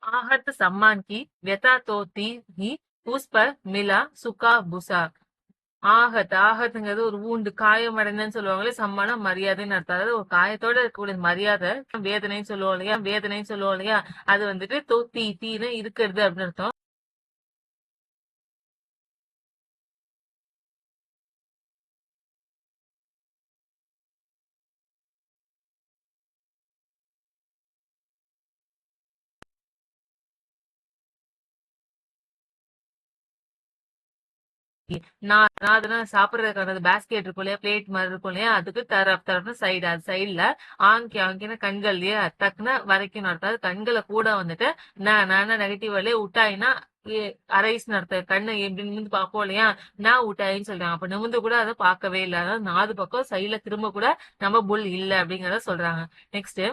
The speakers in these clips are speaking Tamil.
आहत सम्मान की व्यथा तो थी ही उस पर मिला सुखा भूसा. ஆகத் ஆகத்துங்கிறது ஒரு ஊண்டு காயம் அடைந்தன்னு சொல்லுவாங்களே, சம்மானம் மரியாதைன்னு அர்த்தம். அதாவது ஒரு காயத்தோட இருக்கக்கூடிய மரியாதை வேதனைன்னு சொல்லுவோம் இல்லையா, வேதனைன்னு சொல்லுவோம் இல்லையா, அது வந்துட்டு தொத்தி தீன்னு இருக்கிறது அப்படின்னு அர்த்தம். நான் அதெல்லாம் சாப்பிடறதுக்கான பேஸ்கெட் இருக்கும் இல்லையா, பிளேட் மாதிரி இருக்கும் இல்லையா, அதுக்கு தரப்பு சைடு, அது சைடுல ஆங்கின கண்கள் இல்லையா, டக்குன்னு வரைக்கும் அர்த்தம். அது கண்களை கூட வந்துட்டு நான் நெகட்டிவ் வழியே விட்டாயினா அரைஸ்னு அர்த்தம். கண்ணு எப்படி நிமிந்து பார்ப்போம் இல்லையா, நான் விட்டாயின்னு சொல்றாங்க. அப்ப நிமிந்து கூட அதை பார்க்கவே இல்லை. அதாவது 4 பக்கம் சைடுல திரும்ப கூட நம்ம புல் இல்ல அப்படிங்கறத சொல்றாங்க. நெக்ஸ்ட்,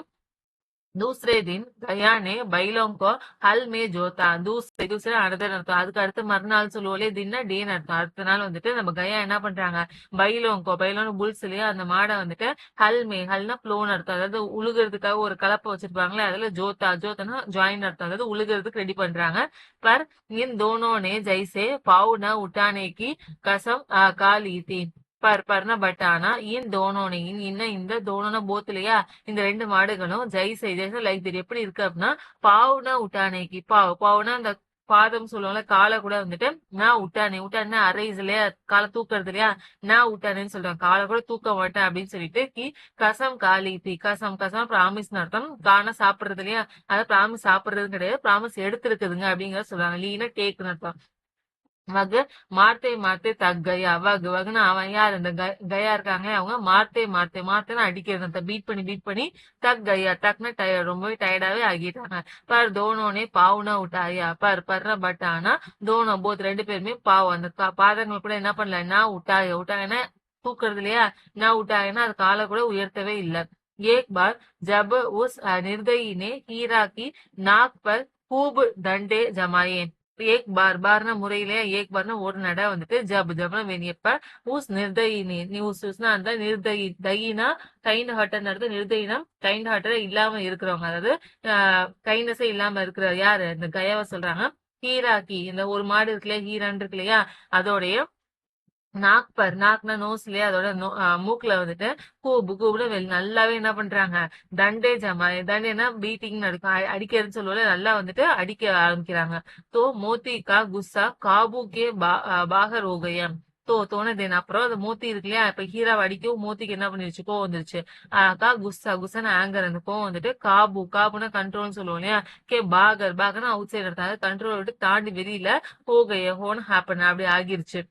दूसरे दिन गया ने बैलों को हल में जोता. दूसरे அடுத்த அர்த்தம். அதுக்கு அடுத்து மறுநாள் சொல்லுவோலே, தின்னா டேன்னு அர்த்தம். அடுத்த நாள் வந்துட்டு நம்ம கயா என்ன பண்றாங்க, பைலோன்னு புல்ஸ் இல்லையா, அந்த மாடை வந்துட்டு ஹல்னா ப்ளோன்னு அர்த்தம். அதாவது உழுகிறதுக்காக ஒரு கலப்பை வச்சிருப்பாங்களே, அதுல ஜோத்தானா ஜாயின் அர்த்தம். அதாவது உழுகிறதுக்கு ரெடி பண்றாங்க. पर इन दोनों ने जैसे पाव न उठाने की कसम खा ली थी. பர்னா பட் ஆனா இன் தோனோனே இன்ன இந்த தோனோனா போத் இல்லையா, இந்த 2 மாடுகளும் ஜெய்சை லைக் இது எப்படி இருக்கு அப்படின்னா, பாவுனா உட்டானேக்கு பாவுனா அந்த பாதம் சொல்லுவாங்கல்ல, காலை கூட வந்துட்டு நான் உட்டானே அரைஸ் இல்லையா, காலை தூக்குறது இல்லையா, நான் உட்டானேன்னு சொல்றாங்க. காலை கூட தூக்க மாட்டேன் அப்படின்னு சொல்லிட்டு கசம் காலி தீ கசம் ப்ராமிஸ் அர்த்தம். காண சாப்பிடுறது இல்லையா, அதை ப்ராமிஸ் சாப்பிடுறது கிடையாது, ப்ராமிஸ் எடுத்திருக்குதுங்க அப்படிங்கறத சொல்றாங்க. லீனா டேக்குன்னு அர்த்தம். வக மார்த்தே மார்த்தே தக் கயா. வகுனா அவன் யார், இந்த கயா இருக்காங்க அவங்க மார்த்தேன்னு அடிக்கிறது, பீட் பண்ணி தக் கயா. டக்னா டயர்ட், ரொம்பவே டயர்டாவே ஆகிட்டாங்க. பர் தோனோனே பாவுனா விட்டாயா. பர்னா பட் ஆனா தோனோ போத் 2 பேருமே பாவம் அந்த பாதங்கள் கூட என்ன பண்ணல, நான் விட்டாங்கன்னா தூக்குறது இல்லையா, நான் விட்டாங்கன்னா அது காலை கூட உயர்த்தவே இல்லை. एक बार जब उस निर्दयी ने हीरा की नाक पर खूब डंडे जमाए. ஏக் பார்னா முறையிலே, ஏக் பார்னா ஒரு நட வந்துட்டு, ஜப்னா எப்ப, ஊஸ் நிர்தயினி நீ ஊஸ்னா அந்த நிர்தயி தயினா கைண்ட் ஹார்ட்னு அர்த்தம். நிர்தயினா கைண்ட் ஹார்ட்டே இல்லாம இருக்கிறவங்க, அதாவது கைண்ட்னஸே இல்லாம இருக்கிற யாரு, இந்த கயாவை சொல்றாங்க. ஹீராக்கி இந்த ஒரு மாடு இருக்குல்லையா, ஹீரான் இருக்கு இல்லையா, அதோடைய நாக்னா நோஸ் இல்லையா, அதோட மூக்குல வந்துட்டு கூபுன்னு நல்லாவே என்ன பண்றாங்க, தண்டே ஜமா. தண்டேனா பீட்டிங் நடக்கும், அடிக்கிறதுன்னு சொல்லுவோம்ல, நல்லா வந்துட்டு அடிக்க ஆரம்பிக்கிறாங்க. தோ மோத்தி கா குஸ்ஸா காபு கே பாகர் ஹோ கயா. தோணுது அப்புறம் அந்த மோத்தி இருக்கு இல்லையா, இப்ப ஹீராவை அடிக்கவும் மோத்திக்கு என்ன பண்ணிருச்சு, கோவம் வந்துருச்சு. குஸ்ஸான ஆங்கர், அந்த கோவம் வந்துட்டு காபுனா கண்ட்ரோல்னு சொல்லுவோம் இல்லையா, பாகர்னா அவுட் சைடு எடுத்தாங்க, கண்ட்ரோல் விட்டு தாண்டி வெளியில ஹோன்னு ஹேப்பன் அப்படி ஆகிருச்சு.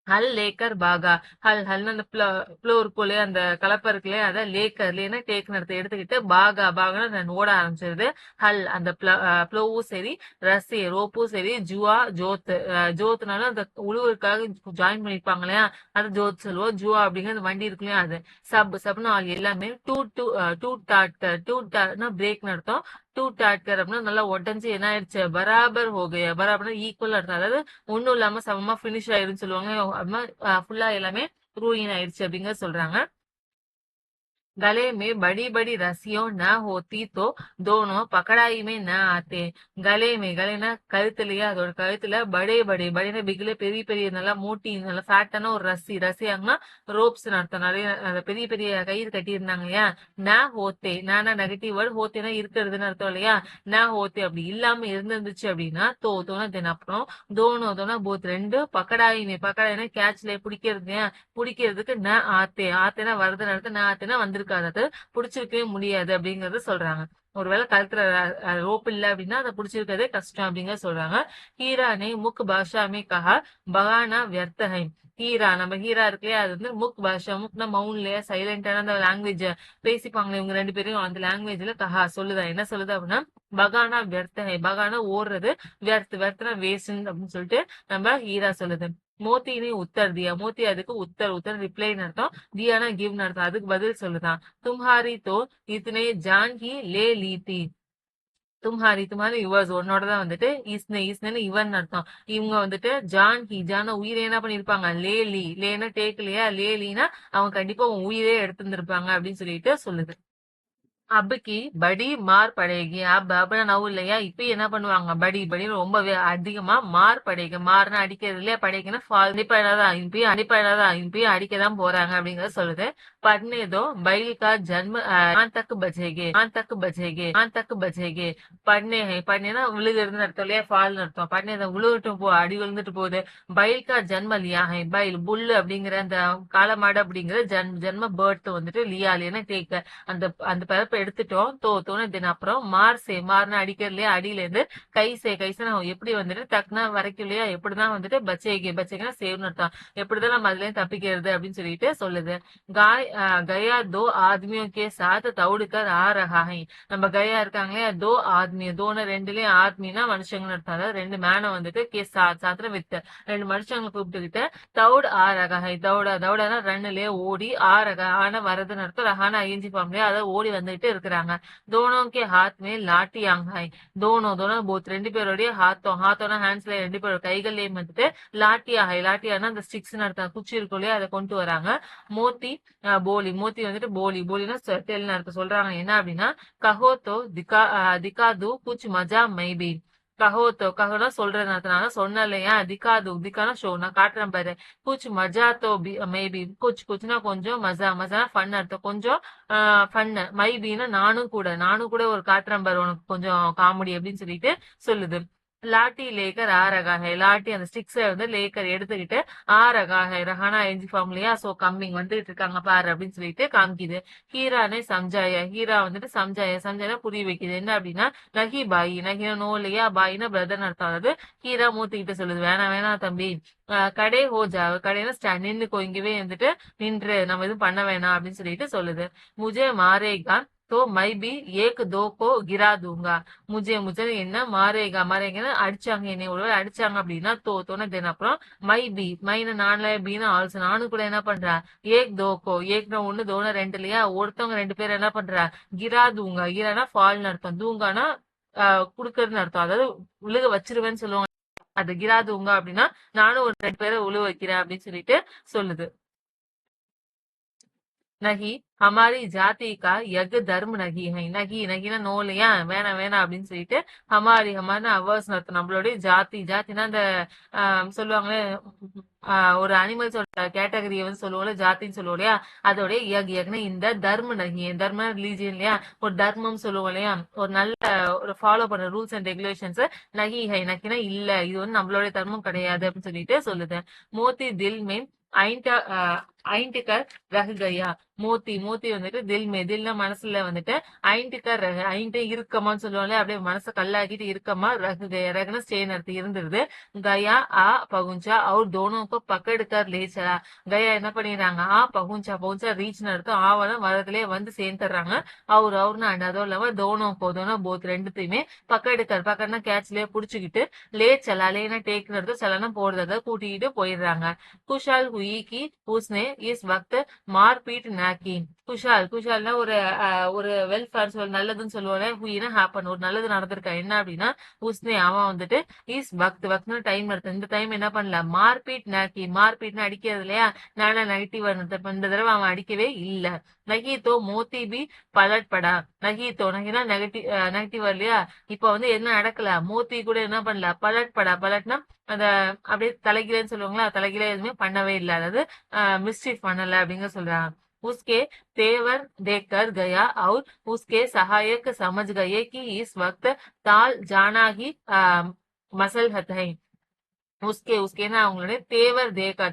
ஹல் லேக்கர் பாகா. ஹல்னா அந்த ப்ளோ இருக்கும் இல்லையா, அந்த கலப்பை இருக்கு இல்லையா, அதை லேன்னா டேக் எடுத்துக்கிட்டு பாகனா ஓட ஆரம்பிச்சிருது. ஹல் அந்த ப்ளோவும் சரி, ரஸ்ஸி ரோப்பும் சரி, ஜோத்னாலும் அந்த உழுவுக்காக ஜாயின் பண்ணிருப்பாங்க இல்லையா, அது ஜோத் சொல்லுவோம். ஜுவா அப்படிங்கிற வண்டி இருக்கு இல்லையா, அது சப்னு ஆள் எல்லாமே டூ டாட்னா பிரேக்னு அர்த்தம். டூ டாட்கர் அப்படின்னா நல்லா உடஞ்சு என்ன ஆயிடுச்சு, பராபர் ஹோகையா. பராபர்னா ஈக்குவல் அர்த்தம். அதாவது ஒண்ணும் இல்லாம சமமா பினிஷ் ஆயிருன்னு சொல்லுவாங்க. அப்படின்னா ஃபுல்லா எல்லாமே ரூயின் ஆயிடுச்சு அப்படிங்கறத சொல்றாங்க. गले में बड़ी बड़ी रस्सियों न होती तो दोनों पकड़ाई में न आते. கலைனா கழுத்துலயே, அதோட கழுத்துல படேனா பிகில பெரிய பெரிய நல்லா மூட்டி நல்லா ஃபேட்டான ஒரு ரஸ்ஸியாங்கன்னா ரோப்ஸ் அர்த்தம். நிறைய அந்த பெரிய பெரிய கயிறு கட்டி இருந்தாங்க இல்லையா. ஹோத்தே நானா நெகட்டிவ் வேர்டு, ஹோத்தேனா இருக்கிறதுன்னு அர்த்தம் இல்லையா. ஹோத்தே அப்படி இல்லாம இருந்துச்சு அப்படின்னா தோனா தென் அப்புறம் தோனா போத் 2 பக்கடாயினா கேட்ச்ல பிடிக்கிறதுக்கு ஆத்தேனா வருதுன்னு அர்த்தம். ஆத்தேனா வந்திருக்காது, அது புடிச்சிருக்கவே முடியாது அப்படிங்கறத சொல்றாங்க. ஒருவேளை கழுத்துல ரோப் இல்ல அப்படின்னா அதை புடிச்சிருக்கிறதே கஷ்டம் அப்படிங்கறத சொல்றாங்க. ஹீரானே முக் பாஷாமே கஹா பகானா வியர்த்தகை. நம்ம ஹீரா இருக்குல்லையா, அது வந்து முக் பாஷா, முக்னா மவுன்லயா சைலண்டான அந்த லாங்குவேஜ் பேசிப்பாங்களே இவங்க 2 பேரும், அந்த லாங்குவேஜ்ல கஹா சொல்லுதா, என்ன சொல்லுது அப்படின்னா, பகானா வியர்த்தகை. பகானா ஓடுறது, வியர்த்தனா வேஸ்ட் அப்படின்னு சொல்லிட்டு நம்ம ஹீரா சொல்லுது. மோத்தினி உத்தர் தியா. மோத்தி அதுக்கு உத்தர் ரிப்ளைன்னு அர்த்தம். தியானா கிவ்னு அர்த்தம். அதுக்கு பதில் சொல்லுதான். தும்ஹாரி தோ இத்தனை ஜான் ஹி லே லீ தி. தும்ஹாரி யுவர்ஸ் உன்னோடதான் வந்துட்டு இஸ்னு இவன் அர்த்தம். இவங்க வந்துட்டு ஜான உயிரை என்ன பண்ணிருப்பாங்க, லேனா டேக் இல்லையா, லேலினா அவங்க கண்டிப்பா உன் உயிரே எடுத்திருந்திருப்பாங்க அப்படின்னு சொல்லிட்டு சொல்லுது. அபுக்கு படி மார் படைகி அப்படின்னா நவு இல்லையா இப்ப என்ன பண்ணுவாங்க படி படின்னு ரொம்பவே அதிகமா மார் படைக மார்னு அடிக்கிறது இல்லையா படைக்குன்னா இப்பயும் அடிக்கதான் போறாங்க அப்படிங்கறத சொல்லுது பட்னேதோ பைல்கா ஜன்ம தக்கு பஜேகே பட்னேனா விழுகிறதுன்னு அர்த்தம் இல்லையா ஃபால்னு அர்த்தம் பட்னேத விழுகட்டும் அடி விழுந்துட்டு போகுது பைல்கா ஜன்ம லியா ஹை பைல் புல்லு அப்படிங்கிற அந்த காலமாடு அப்படிங்கிற ஜன்ம பேர்த் வந்துட்டு லியா லியான்னு டேக்க அந்த அந்த பிறப்பை எடுத்துட்டோம் தோணுதுன்னு அப்புறம் மார்னு அடிக்கிறதுலயே அடியில இருந்து கைசே எப்படி வந்துட்டு டக்குனா வரைக்கும் இல்லையா எப்படிதான் வந்துட்டு பச்சைக்குன்னா சேவ்னு அர்த்தம் எப்படிதான் நம்ம அதுல இருந்து தப்பிக்கிறது அப்படின்னு சொல்லிட்டு சொல்லுது கயா தோ ஆத்மியோ கே சாத் தௌடுக்கர் ஆ ரஹா ஹை நம்ம கயா இருக்காங்களே தோ ஆத்மியோ தோன ரெண்டுலயும் ஆத்மினா மனுஷங்கன்னு அர்த்தம் அதாவது ரெண்டு மேனை வந்துட்டு கே சாத்திர வித்து ரெண்டு மனுஷங்களை கூப்பிட்டுக்கிட்டு தௌடு ஆ ரகா ஹை தௌடானா ரன்னுலயே ஓடி ஆ ரகா ஆன வரதுன்னு அர்த்தம் ரஹான ஐஎன்ஜி ஃபார்ம்லயே அதை ஓடி வந்துகிட்டு இருக்கிறாங்க தோனோக்கே ஹாத் மே லாட்டி ஆங்காய் தோனோ போத் ரெண்டு பேருடைய ஹாத்தோனா ஹேண்ட்ஸ்ல ரெண்டு பேரோட கைகள்லயும் வந்துட்டு லாட்டியானா அந்த ஸ்டிக்ஸ் அர்த்தம் குச்சி இருக்கும் இல்லையா அதை கொண்டு வராங்க மோத்தி மோத்தி வந்துட்டு போலினா டெல்னு அர்த்தம் சொல்றாங்க என்ன அப்படின்னா கஹோத்தோ திகாது குச் மஜா மைபி கஹோனா சொல்றதுனால சொன்ன இல்லையா திகானா ஷோ நான் காட்டுறேன் பாரு குச் மஜா தோ மேபி குச்னா கொஞ்சம் மஜா ஃபன் அர்த்தம் கொஞ்சம் ஃபன்னு மைபின்னா நானும் கூட ஒரு காட்டுறேன் பாரு உனக்கு கொஞ்சம் காமெடி அப்படின்னு சொல்லிட்டு சொல்லுது லாட்டி லேக்கர் ஆரகாக லாட்டி அந்த ஸ்டிக்ஸை வந்து லேக்கர் எடுத்துக்கிட்டு ஆரகாக ரஹானா எஞ்சி ஃபார்ம்லயா சோ கம்மிங் வந்துட்டு இருக்காங்க பாரு அப்படின்னு சொல்லிட்டு காமிக்குது ஹீரானே ஹீரா வந்துட்டு சம்ஜாயா புரிய வைக்குது என்ன அப்படின்னா நகினா நோ இல்லையா பாயினா பிரதர் அர்த்தம் அதாவது ஹீரா மூத்திக்கிட்டு சொல்லுது வேணாம் தம்பி கடை ஹோஜா கடையில நின்னுக்கோ இங்கவே வந்துட்டு நின்று நம்ம எதுவும் பண்ண வேணாம் அப்படின்னு சொல்லிட்டு சொல்லுது முஜே மாரேகா तो मैं भी एक दो को गिरा दूंगा முஜே என்ன மாரேகா அடிச்சாங்க என்னை ஒருவேளை அடிச்சாங்க அப்படின்னா தோன அப்புறம் மைன நான்ல பீனா ஆல்சோ நானும் கூட என்ன பண்றேன் ஏக்னா ஒண்ணு தோன ரெண்டு இல்லையா ஒருத்தவங்க ரெண்டு பேரும் என்ன பண்றா கிரானா ஃபால்னு அர்த்தம் தூங்கானா குடுக்கறதுன்னு அர்த்தம் அதாவது உழுக வச்சிருவேன்னு சொல்லுவாங்க அது கிராதுங்க அப்படின்னா நானும் ஒரு ரெண்டு பேரை உழு வைக்கிறேன் அப்படின்னு சொல்லிட்டு சொல்லுது நகி ஹமாரி ஜாதி கா யக் தர்ம் நகி ஹை நகினா நோ இல்லையா வேணாம் அப்படின்னு சொல்லிட்டு ஹமாரினா அவர்ஸ் அர்த்தம் நம்மளுடைய ஜாத்தினா அந்த சொல்லுவாங்களே ஒரு அனிமல்ஸோட கேட்டகரியை வந்து சொல்லுவோம்ல ஜாத்தின்னு சொல்லுவோம் இல்லையா அதோட யக்னா இந்த தர்ம ரிலீஜியன் இல்லையா ஒரு தர்மம் சொல்லுவோம் இல்லையா ஒரு நல்ல ஒரு ஃபாலோ பண்ற ரூல்ஸ் அண்ட் ரெகுலேஷன்ஸ் நகினா இல்ல இது வந்து நம்மளுடைய தர்மம் கிடையாது அப்படின்னு சொல்லிட்டு சொல்லுது மோத்தி தில் மே ஐண்டுக்கர் ரஹ் கயா மோத்தி வந்துட்டு தில்னா மனசுல வந்துட்டு ஐண்டு இருக்கமான்னு சொல்லுவாங்க அப்படியே மனசை கல்லாக்கிட்டு இருக்கமா ரகுனா ஸ்டேன் அர்த்தம் இருந்துருது கயா பகுஞ்சா அவர் தோனோக்கு பக்கெடுக்கார் லேச்சரா கயா என்ன பண்ணிடுறாங்க பகுஞ்சா ரீச்னு அர்த்தம் ஆவலம் வரதுலயே வந்து சேர்ந்துடுறாங்க அவருன்னு அதுவும் இல்லாம தோனோ போத் ரெண்டுத்தையுமே பக்கெடுக்கார் கேட்ச்லயே புடிச்சுக்கிட்டு லேனா டேக்னு அர்த்தம் சலனம் போடுறத கூட்டிக்கிட்டு போயிடுறாங்க குஷால் ஹுயிக்கு உஸ்னே இஸ் வக்த் மார்பீட் நாக்கி குஷால்னா ஒரு வெல்ஃபேர் நல்லதுன்னு சொல்லுவாங்க ஹுயினா ஹாப்பன் ஒரு நல்லது நடந்திருக்கா என்ன அப்படின்னா உஸ்னே அவன் வந்துட்டு இஸ் வக்த்னு டைம் எடுத்து இந்த டைம் என்ன பண்ணல மார்பீட்னு அடிக்கிறது இல்லையா நானா நெகட்டிவ் இந்த தடவை அவன் அடிக்கவே இல்ல நகீத்தோ மோத்தி பி பலட்படா நகினா நெகட்டிவ் இல்லையா இப்ப வந்து என்ன நடக்கல மோத்தி கூட என்ன பண்ணல பலட்னா அந்த அப்படியே தலைகீழன்னு சொல்லுவாங்களா தலைகீழ எதுவுமே பண்ணவே இல்லை அதாவது மிஸ்டீஃப் பண்ணல அப்படிங்க சொல்றாங்க उसके तेवर देखकर गया और उसके सहायक समझ गए कि इस वक्त ताल जाना ही मसलहत है உஸ்கேனா அவங்களுடைய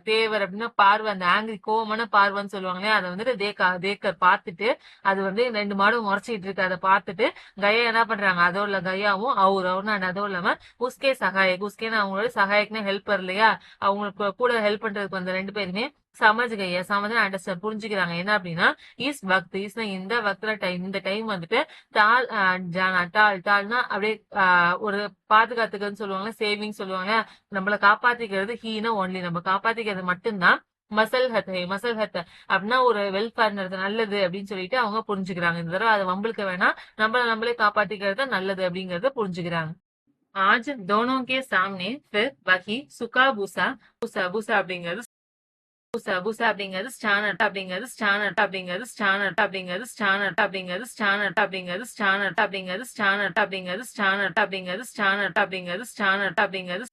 தேவர் அப்படின்னா பார்வை அந்த ஆங்கிரி கோவமான பார்வைன்னு சொல்லுவாங்களே அதை வந்துட்டு தேக்கர் பார்த்துட்டு அது வந்து ரெண்டு மாடும் முறைச்சிட்டு இருக்கு அதை பார்த்துட்டு கயா என்ன பண்றாங்க அதோட கயாவும் அவருன்னு அதுவும் இல்லாம உஸ்கேனா அவங்களோட சகாயக்குன்னு ஹெல்ப்பர் இல்லையா அவங்களுக்கு கூட ஹெல்ப் பண்றதுக்கு வந்த ரெண்டு பேருமே சமஜ் அண்டர்ஸ்டாண்ட் புரிஞ்சுக்கிறாங்க என்ன அப்படின்னா ஈஸ்னா இந்த வக்த டைம் இந்த டைம் வந்துட்டு டால்னா அப்படியே ஒரு பாதுகாத்துக்கன்னு சொல்லுவாங்க சேவிங் சொல்லுவாங்க நம்மளை காப்பாத்திக்கிறது ஹீனா ஒன்லி நம்ம காப்பாத்திக்கிறது மட்டும்தான் மசல்ஹத் அப்படின்னா ஒரு வெல்ஃபேர் நல்லது அப்படின்னு சொல்லிட்டு அவங்க புரிஞ்சுக்கிறாங்க இந்த தடவை அதை வம்பளுக்கு வேணா நம்மளே காப்பாத்திக்கிறது நல்லது அப்படிங்கறத புரிஞ்சுக்கிறாங்க आज दोनों के सामने फिर वही सुखा பூசா அப்படிங்கிறது பூசா பூசா அப்படிங்கிறது ஸ்டானர்ட் அப்படிங்கிறது ஸ்டானர்ட் அப்படிங்கிறது ஸ்டானர்ட் அப்படிங்கிறது ஸ்டானர்ட் அப்படிங்கிறது ஸ்டானர்ட் அப்படிங்கிறது ஸ்டானர்ட் அப்படிங்கிறது ஸ்டானர்ட் அப்படிங்கிறது ஸ்டானர்ட் அப்படிங்கிறது ஸ்டானர்ட் அப்படிங்கிறது ஸ்டானர்ட் அப்படிங்கிறது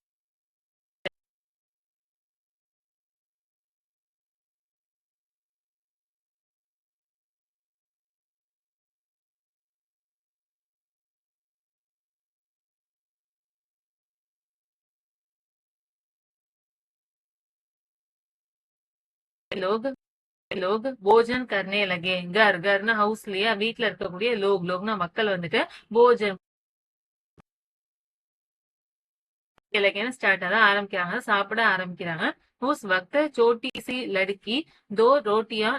लोग लोग भोजन करने लगे घर घर ना हाउस लिया வீட்ல இருக்கக்கூடிய லோக்னா மக்கள் வந்துட்டு போஜன் लगे स्टार्ट ஆக ஆரம்பிக்கிறாங்க சாப்பிட ஆரம்பிக்கிறாங்க उस वक्त छोटी सी लड़की दो रोटियां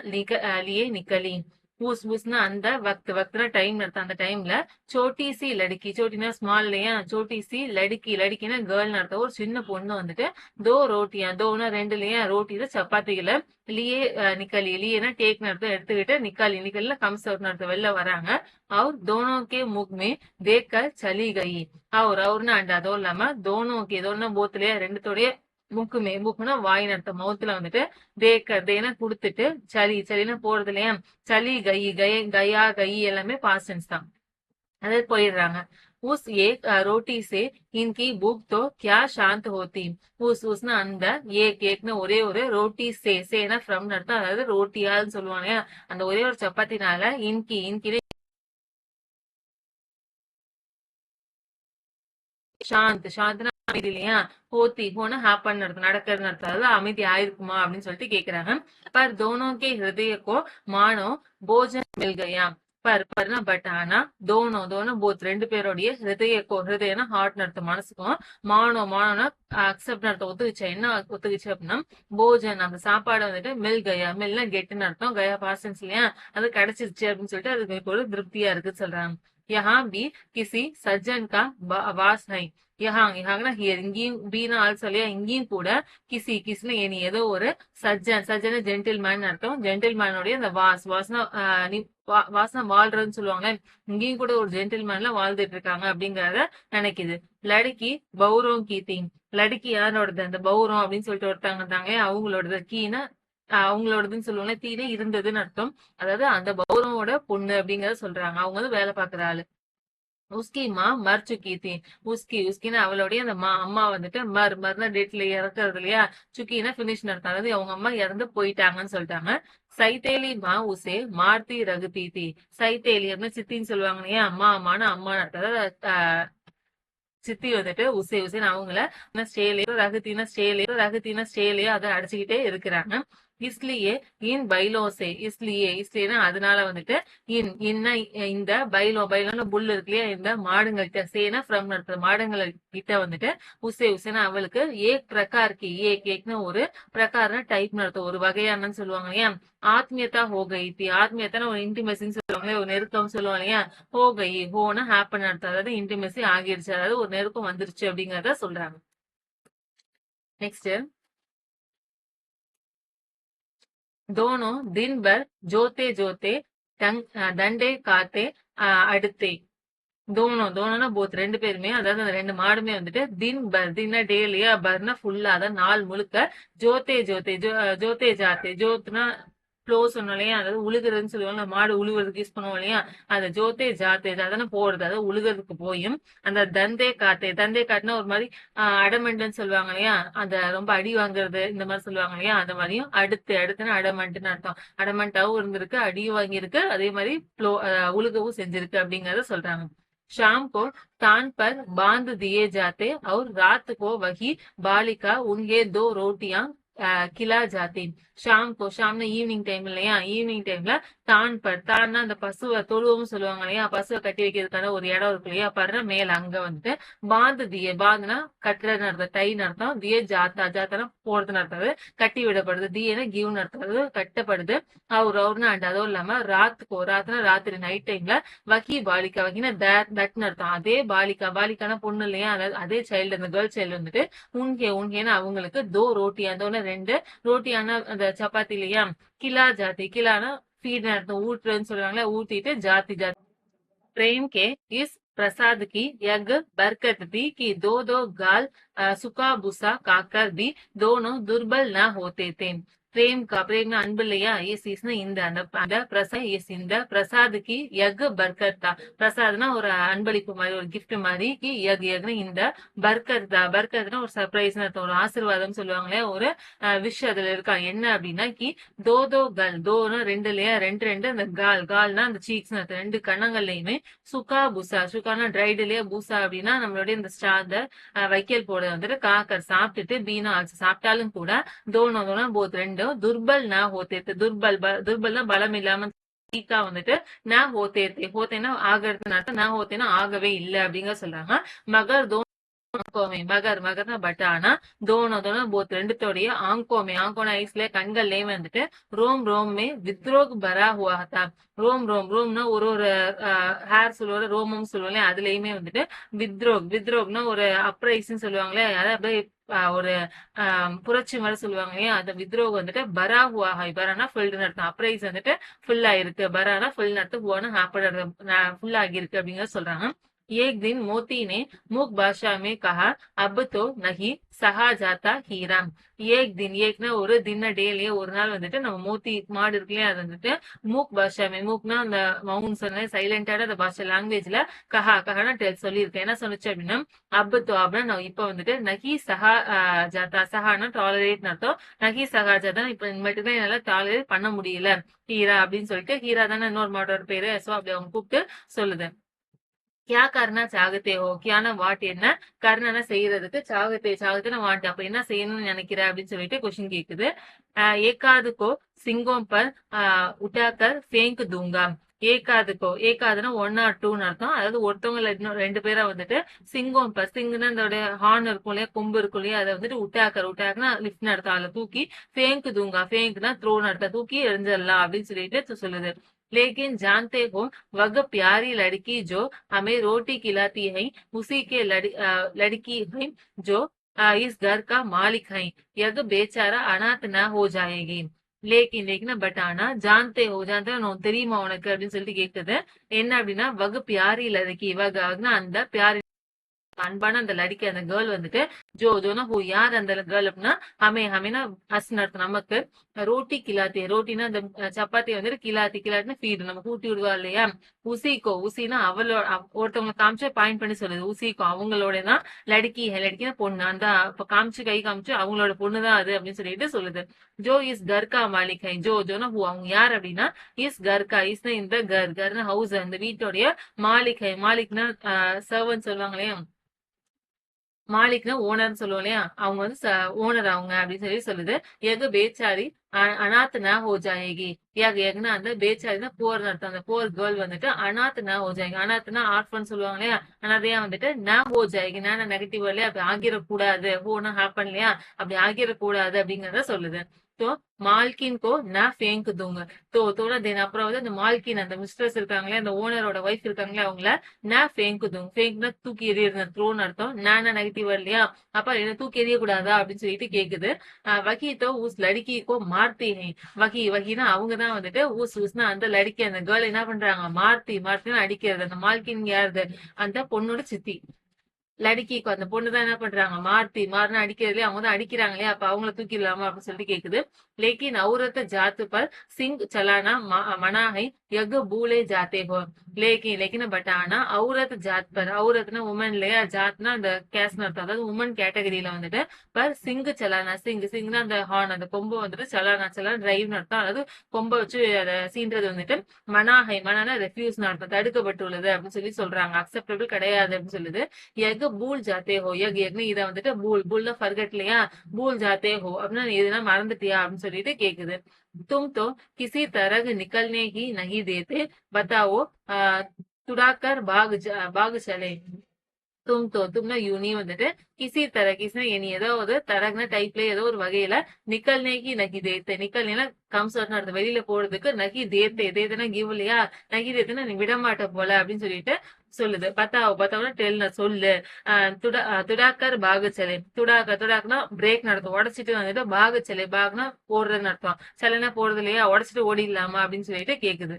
लिए निकली ஊஸ்னா அந்த வக்த்னா டைம் நடத்த அந்த டைம்ல சோட்டி சி லடுக்கி சோட்டினா ஸ்மால் இல்லையா சோட்டி சி லடுக்கினா கேர்ள் நடத்த ஒரு சின்ன பொண்ணு வந்துட்டு தோ ரோட்டியா தோனா ரெண்டு இல்லையா ரோட்டில சப்பாத்திகளை லியே நிக்கலி லியேனா டேக் நடத்த எடுத்துக்கிட்டு நிக்கலில கம்ஸ் அவுட் நடத்த வெளில வராங்க அவர் दोनों के मुख में देखकर चली गई அவர்னா அண்ட் அதுவும் இல்லாம தோனோக்கு ஏதோன்னா போத்துலயே ரெண்டுத்தோடைய மூக்குனா வாய் நடத்த மவுத்துல வந்துட்டு தேன குடுத்துட்டு சளின்னு போறது இல்லையா சளி கயா கை எல்லாமே பாஸ்டன்ஸ் தான் அதாவது போயிடுறாங்க उस एक रोटी से इनकी भूख तो क्या शांत होती उसना அந்த ஏக்னு ஒரே ஒரு ரோட்டி சேனா ஃப்ரம் அர்த்தம் அதாவது ரோட்டியான்னு சொல்லுவாங்க அந்த ஒரே ஒரு சப்பாத்தினால இன்கி சாந்த்னா அமைதி இல்லையா ஹோனா ஹேப்பன் நடக்கிறது நடத்தாது அமைதி ஆயிருக்குமா அப்படின்னு சொல்லிட்டு கேக்குறாங்க பர் தோனோக்கே ஹிருதயக்கோ மானோ போஜன் மில் கயா பர்னா பட் ஆனா தோனோ போத் ரெண்டு பேருடைய ஹிருதயனா ஹார்ட் நடத்த மனசுக்கும் மானோனா அக்செப்ட் நடத்த ஒத்துக்குச்சு என்ன ஒத்துக்குச்சு அப்படின்னா போஜன் அந்த சாப்பாடு வந்துட்டு மில் கயா மில்னா கெட்டுன்னு அர்த்தம் கயா பாசன்ஸ் இல்லையா அது கிடைச்சிருச்சு அப்படின்னு சொல்லிட்டு அதுக்கு ஒரு திருப்தியா இருக்குன்னு சொல்றாங்க यहाँ भी किसी सज्जन का वास है யஹாங்னா ஹியர் இங்கேயும் பீனா ஆல்சோ இல்லையா இங்கேயும் கூட கிஸ்னு இனி ஏதோ ஒரு சஜ்ஜன ஜென்டில்மேன் அர்த்தம் ஜென்டில்மேனுடைய அந்த வாசனா வாழ்றதுன்னு சொல்லுவாங்களே இங்கேயும் கூட ஒரு ஜென்டில்மேன்ல வாழ்ந்துட்டு இருக்காங்க அப்படிங்கறத நினைக்குது லடுக்கி பௌரம் கீத்திங் லடுக்கி யாரோடது அந்த பௌரம் அப்படின்னு சொல்லிட்டு ஒருத்தாங்க இருந்தாங்க அவங்களோடது கீனா அவங்களோடதுன்னு சொல்லுவாங்க தீனே இருந்ததுன்னு அர்த்தம் அதாவது அந்த பௌரவோட பொண்ணு அப்படிங்கறத சொல்றாங்க அவங்க வந்து வேலை பாக்குற ஆளு உஸ்கி மா மர் சுக்கி தீ உஸ்கின்னு அவளுடைய அந்த அம்மா வந்துட்டு மர்னா டேட்ல இறக்குறது இல்லையா சுக்கினா பினிஷ் நடத்தாங்க அதாவது அவங்க அம்மா இறந்து போயிட்டாங்கன்னு சொல்லிட்டாங்க சைத்தேலி மா உசே மார்த்தி ரகுதி தீ சைத்தேலி அப்படின்னு சித்தின்னு சொல்லுவாங்க இல்லையா அம்மா நடத்தாத சித்தி வந்துட்டு உசேன்னு அவங்கள ரகுத்தினா ஸ்டேலையோ அதை அடிச்சுக்கிட்டே இருக்கிறாங்க இஸ்லியே இன் பைலோசே இஸ்லியேனா அதனால வந்துட்டு இந்த பைலோன்னு புல் இருக்கு இல்லையா இந்த மாடுங்கள்கிட்ட சேனா ஃப்ரம் நடத்துற மாடுங்கள் கிட்ட வந்துட்டு உசேனா அவளுக்கு ஏக் பிரகார்க்கு ஏக்னு ஒரு பிரகாரன டைப் நடத்தும் ஒரு வகையானன்னு சொல்லுவாங்க இல்லையா ஆத்மியத்தா ஹோகை ஆத்மியத்தான ஒரு இன்டிமெசின்னு சொல்லுவாங்களே ஒரு நெருக்கம் சொல்லுவாங்க இல்லையா ஹோகை ஹோனா ஹேப்பன் நடத்த அதாவது இன்டிமெசி ஆகிடுச்சு அதாவது ஒரு நெருக்கம் வந்துருச்சு அப்படிங்கறத சொல்றாங்க நெக்ஸ்ட் दोनों दिन भर जोते जोते डंडे काटे அடுத்தே தோனோனா போத் ரெண்டு பேருமே அதாவது அந்த ரெண்டு மாடுமே வந்துட்டு தின்னா டேலியா பர்னா ஃபுல்லா அதான் நாள் முழுக்க ஜோத்தே ஜாத்தே ஜோத்னா ப்ளோ சொன்னோம் இல்லையா அதாவது உழுகுறதுன்னு சொல்லுவாங்க மாடு உழுகுறதுக்கு யூஸ் பண்ணுவோம் இல்லையா அந்த ஜோத்தே ஜாத்தே அதான போறது அதாவது உழுகிறதுக்கு போயும் அந்த தந்தே காட்டுனா ஒரு மாதிரி அடமெண்ட்னு சொல்லுவாங்க இல்லையா அந்த ரொம்ப அடி வாங்குறது இந்த மாதிரி சொல்லுவாங்க இல்லையா அந்த மாதிரியும் அடுத்துன்னு அடமெண்ட்னு அர்த்தம் அடமெண்டாவும் இருந்திருக்கு அடியும் வாங்கியிருக்கு அதே மாதிரி உழுகவும் செஞ்சிருக்கு அப்படிங்கறத சொல்றாங்க शाम को तान पर बांध दिए जाते और रात को वही बालिका उनके दो रोटियां खिला जाती ஷாம்னா ஈவினிங் டைம் இல்லையா ஈவினிங் டைம்ல தான்னா அந்த பசுவை தொழுவம் சொல்லுவாங்க இல்லையா பசுவை கட்டி வைக்கிறதுக்கான ஒரு இடம் இருக்கு இல்லையா படுற மேல அங்க வந்துட்டு பாந்துனா கட்டுறதுன்னு அர்த்தம் டை அர்த்தம் தியே ஜாத்தானா போறதுன்னு அர்த்தம் கட்டி விடப்படுது தியேனா கிவ் நடத்துறது கட்டப்படுது அவர்னா அண்ட் அதுவும் இல்லாம ராத்துனா ராத்திரி நைட் டைம்ல வகினா தட்னு அர்த்தம் அதே பாலிக்கான பொண்ணு இல்லையா அதாவது அதே சைல்டு அந்த கேர்ள் சைல்டு வந்துட்டு உன்கேன்னு அவங்களுக்கு தோ ரோட்டி அதோட ரெண்டு ரோட்டியான அந்த சப்பாத்தி இல்லையா கிலானா ஃபீட் நடத்தும் ஊட்டுறதுன்னு சொல்றாங்களே ஊத்திட்டு ஜாத்தி प्रेम के इस प्रसाद की यज्ञ बरकत थी कि दो गाल सुखा भूसा खाकर भी दोनों दुर्बल न होते थे प्रेम का प्रेम अன்பு இல்லையா இஸ் இஸ்னா இந்த அந்த பிரசாத் இஸ் இந்த பிரசாதுக்கு யக் பர்கத் தா பிரசாத்னா ஒரு அன்பளிப்பு மாதிரி ஒரு கிஃப்ட் மாதிரி கி யக் யக்னா இந்த பர்கத் தா பர்கத்னா ஒரு சர்ப்ரைஸ்னு அர்த்தம் ஒரு ஆசீர்வாதம் சொல்லுவாங்களே ஒரு விஷ் அதுல இருக்காங்க என்ன அப்படின்னா கி தோ தோ கல் தோனா ரெண்டு இல்லையா ரெண்டு ரெண்டு அந்த கால் கால்னா அந்த சீக்ஸ் அர்த்தம் ரெண்டு கண்ணங்கள்லயுமே சுகா பூசா சுகானா ட்ரைடு இல்லையா பூசா அப்படின்னா நம்மளுடைய இந்த ஸ்டாந்த வைக்கல் போட வந்துட்டு காக்கர் சாப்பிட்டுட்டு பீனா ஆச்சு சாப்பிட்டாலும் கூட दोनों दोनों बहुत ரெண்டும் துர்பல் ना होते थे துர்பல்னா பலம் இல்லாம வீக்கா வந்துட்டு ना होते थे होतेனா ஆகிறதுன்னு அர்த்தம் ना होतेனா ஆகவே இல்லை அப்படிங்க சொல்றாங்க மகர் आंखों में मगर मगरना बट आना दोनों दोनों बहुत ரெண்டுத்தோடைய आंखों में आंखों ஐஸ்ல கண்கள்லயே வந்துட்டு ரோம் ரோம் में विद्रोह भरा हुआ था ரோம் ரோம் ரோம்னா ஒரு ஒரு ஹேர் சொல்லுவாங்க ரோமம் சொல்லுவாங்க அதுலயுமே வந்துட்டு வித்ரோக்னா ஒரு அப்ரைஸ்ன்னு சொல்லுவாங்களே அதாவது அப்படியே ஒரு புரட்சி மாதிரி சொல்லுவாங்க இல்லையா அந்த வித்ரோக் வந்துட்டு பரா ஹுவா ஹை பரானா ஃபுல்னு அர்த்தம் அப்ரைஸ் வந்துட்டு ஃபுல் ஆயிருக்கு பரானா ஃபுல் அர்த்தம் ஹுவானா ஃபுல் ஆகியிருக்கு அப்படிங்கிற சொல்றாங்க एक दिन मोती ने मूक भाषा में कहा अब तो नहीं सहा जाता हीरा एक दिन एकना ஒரு தின டேலியே ஒரு நாள் வந்துட்டு நம்ம மோத்தி மாடு இருக்குல்லையா அது வந்துட்டு மூக் பாஷா மூக்னா அந்த மவுண்ட் சொன்ன சைலண்டான அந்த பாஷா லாங்குவேஜ்ல கஹானா சொல்லியிருக்கேன் என்ன சொன்னுச்சு அப்படின்னா அபத்தோ அப்படின்னா நான் இப்ப வந்துட்டு நகி சஹா ஜாத்தா சஹானா டாலரேட் அர்த்தம் நகி சஹா ஜாத்தா இப்ப மட்டும்தான் என்னால டாலரேட் பண்ண முடியல ஹீரா அப்படின்னு சொல்லிட்டு ஹீரா தானே இன்னொரு மாடோட பேரு சோ அப்படி அவங்க கூப்பிட்டு சொல்லுது क्या करना चाहते हो கியான வாட் என்ன கர்ணனா செய்யறதுக்கு சாகத்தே வாட் அப்ப என்ன செய்யணும்னு நினைக்கிற அப்படின்னு சொல்லிட்டு கொஸ்டின் கேக்குது ஏகாதுக்கோ சிங்கம் பர் உட்டாக்கர் ஃபேங்க் தூங்கா ஏகாதுனா ஒன் ஆர் டூன்னு அர்த்தம் அதாவது ஒருத்தவங்க இன்னும் ரெண்டு பேரா வந்துட்டு சிங்கம் பர் சிங்குன்னா அதோட ஹார்ன் இருக்கும் இல்லையா கொம்பு இருக்கும் இல்லையா அதை வந்துட்டு உட்டாக்கர்னா லிஃப்ட் அர்த்தம் அதுல தூக்கி ஃபேங்க் தூங்கா ஃபேங்க்னா த்ரோன்னு அர்த்தம் தூக்கி எரிஞ்சிடலாம் அப்படின்னு சொல்லிட்டு சொல்லுது लेकिन जानते हो वह प्यारी लड़की जो हमें रोटी खिलाती है उसी के लड़की है जो इस घर का मालिक है यह बेचारा अनाथ न हो जाएगी लेकिन பட் ஆனா ஜான்தே உனக்கு தெரியுமா உனக்கு அப்படின்னு சொல்லிட்டு கேக்குது என்ன அப்படின்னா வகு பியாரி லड़की வகுனா அந்த பியாரி அன்பான அந்த லடிக்கு அந்த கேர்ள் வந்துட்டு ஜோனா ஹூ யார் அந்த கேர்ள் அப்படின்னா ஹமேனா அர்த்தம் நமக்கு ரோட்டி ரோட்டினா அந்த சப்பாத்தி வந்துட்டு கிலாத்தினா ஃபீடு நம்ம கூட்டி விடுவா இல்லையா உசினா அவளோட ஒருத்தவங்க காமிச்சு பாயிண்ட் பண்ணி சொல்லுது உசிக்கோ அவங்களோட தான் லடிக்கினா பொண்ணு அந்த காமிச்சு கை காமிச்சு அவங்களோட பொண்ணுதான் அது அப்படின்னு சொல்லிட்டு சொல்லுது ஜோ இஸ் கர்கா மாலிக் ஹை ஜோனா ஹூ அவங்க யார் அப்படின்னா இஸ் கர்கா இஸ்னா இந்த கர்னா ஹவுஸ் அந்த வீட்டோடைய மாலிக்னா சர்வன்ட் சொல்லுவாங்க இல்லையா மாலிக்னா ஓனர்னு சொல்லுவோம் இல்லையா அவங்க வந்து ஓனர் அவங்க அப்படின்னு சொல்லுது எது பேச்சாரி அனாத் ந ஹோ ஜாயேகி எக்னா அந்த பேச்சாரினா போர் அர்த்தம் அந்த போர் கேர்ள் வந்துட்டு அனாத் ந ஹோ ஜாயேகி அனாத்னா ஆர்ஃபன் சொல்லுவாங்க இல்லையா அனாதையா வந்துட்டு ந ஹோ ஜாயேகி நெகட்டிவ் இல்லையா அப்படி ஆகிடக்கூடாது ஹோனா ஹேப்பன் இல்லையா அப்படி ஆகிடக்கூடாது அப்படிங்கறத சொல்லுது तो மால்கின் கோ நான் ஃபேங்க் தூங்க தோட தென் அப்புறம் வந்து அந்த மால்கின் அந்த மிஸ்ட்ரஸ் இருக்காங்களே அந்த ஓனரோட ஒய்ஃப் இருக்காங்களே அவங்கள நான் ஃபேங்க் தூங்க ஃபேங்க்னா தூக்கி எறியறது த்ரோன்னு அர்த்தம் நான் நெகட்டிவ் இல்லையா அப்ப என்ன தூக்கி எறிய கூடாதா அப்படின்னு சொல்லிட்டு கேக்குது வகீத்தோ ஊஸ் லடிக்கிக்கோ மார்த்தி வகினா அவங்கதான் வந்துட்டு ஊஸ்னா அந்த லடிக்கி அந்த கேர்ள் என்ன பண்றாங்க மார்த்தின்னு அடிக்கிறது அந்த மால்கின் யாருது அந்த பொண்ணோட சித்தி லடிக்கிக்கு அந்த பொண்ணுதான் என்ன பண்றாங்க மாறுனா அடிக்கிறதுலயே அவங்க தான் அடிக்கிறாங்க இல்லையா அப்ப அவங்கள தூக்கிடலாமா அப்படின்னு சொல்லிட்டு கேக்குது लेकिन औरत जात पर सिंह चलाना मना है यग भूले जाते हो लेकिन பட் ஆனா औरत जात पर औरतனா உமன் இல்லையா ஜாத்னா அந்த கேஸ்ட் அர்த்தம் அதாவது உமன் கேட்டகரியில வந்துட்டு பர் சிங் சலானா சிங்னா அந்த ஹார்ன் அந்த கொம்பு வந்துட்டு சலானா டிரைவ்னு அர்த்தம் அதாவது கொம்பை வச்சு அதை சீன்றது வந்துட்டு மனானா ரெஃப்யூஸ் அர்த்தம் தடுக்கப்பட்டுள்ளது அப்படின்னு சொல்லி சொல்றாங்க அக்செப்டபிள் கிடையாது அப்படின்னு சொல்லுது எக் பூல் ஜாத்தே ஹோ எக்னு இதை வந்துட்டு பூல்ல ஃபர்கட் இல்லையா பூல் ஜாத்தே ஹோ அப்படின்னா இதெல்லாம் மறந்துட்டியா அப்படின்னு சொல்லிட்டு கேக்குது तुम तो किसी तरह निकलने ही नहीं देते बताओ तुड़ाकर भाग चले தும்னா யூனி வந்துட்டு கிசினா இனி ஏதோ ஒரு தரகுன டைப்ல ஏதோ ஒரு வகையில நிக்கல்னேகி நகி தேத்தே நிக்கல்னா கம்ஸ் அடுத்த வெளியில போறதுக்கு நகி தேத்தேனா கிவ் இல்லையா நகி தேத்துனா நீ விடமாட்ட போல அப்படின்னு சொல்லிட்டு சொல்லுது பத்தாவனா டெல்ன சொல்லு துடாக்கர் பாகச்சலை துடாக்குனா பிரேக் நடத்தும் உடச்சிட்டு வந்துட்டு பாகச்சலை பாக்னா போடுறதுன்னு அர்த்தம் சிலைனா போடுறது இல்லையா உடச்சிட்டு ஓடிடலாமா அப்படின்னு சொல்லிட்டு கேக்குது